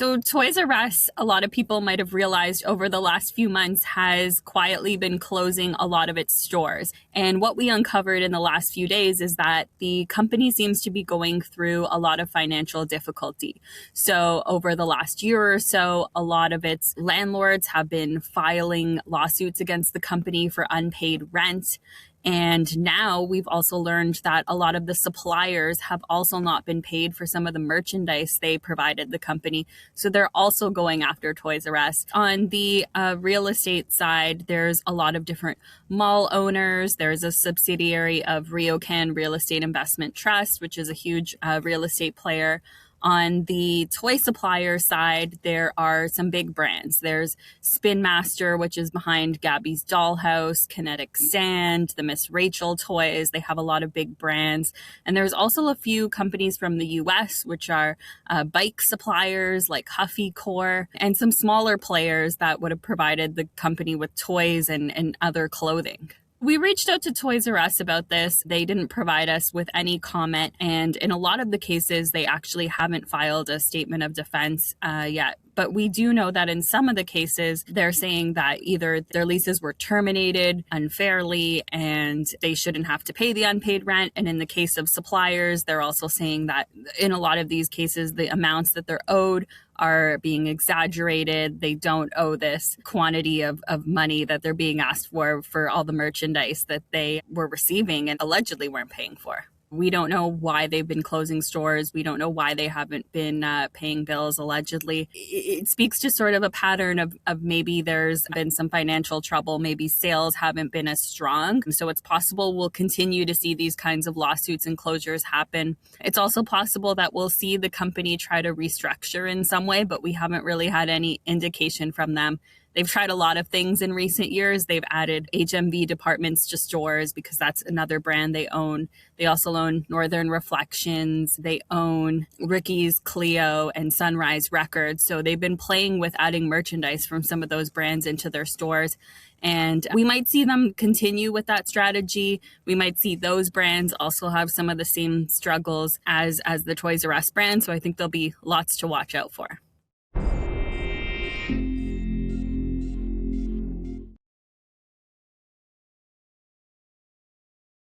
So Toys R Us, a lot of people might have realized over the last few months, has quietly been closing a lot of its stores. And what we uncovered in the last few days is that the company seems to be going through a lot of financial difficulty. So over the last year or so, a lot of its landlords have been filing lawsuits against the company for unpaid rent. And now we've also learned that a lot of the suppliers have also not been paid for some of the merchandise they provided the company. So they're also going after Toys R Us. On the real estate side, there's a lot of different mall owners. There's a subsidiary of RioCan Real Estate Investment Trust, which is a huge real estate player. On the toy supplier side, there are some big brands. There's Spin Master, which is behind Gabby's Dollhouse, Kinetic Sand, the Miss Rachel toys. They have a lot of big brands. And there's also a few companies from the US, which are bike suppliers like Huffy Core, and some smaller players that would have provided the company with toys and other clothing. We reached out to Toys R Us about this. They didn't provide us with any comment. And in a lot of the cases, they actually haven't filed a statement of defense yet. But we do know that in some of the cases, they're saying that either their leases were terminated unfairly and they shouldn't have to pay the unpaid rent. And in the case of suppliers, they're also saying that in a lot of these cases, the amounts that they're owed are being exaggerated. They don't owe this quantity of money that they're being asked for all the merchandise that they were receiving and allegedly weren't paying for. We don't know why they've been closing stores. We don't know why they haven't been paying bills, allegedly. It speaks to sort of a pattern of maybe there's been some financial trouble. Maybe sales haven't been as strong. So it's possible we'll continue to see these kinds of lawsuits and closures happen. It's also possible that we'll see the company try to restructure in some way, but we haven't really had any indication from them. They've tried a lot of things in recent years. They've added HMV departments to stores because that's another brand they own. They also own Northern Reflections. They own Ricky's, Cleo, and Sunrise Records. So they've been playing with adding merchandise from some of those brands into their stores. And we might see them continue with that strategy. We might see those brands also have some of the same struggles as the Toys R Us brand. So I think there'll be lots to watch out for.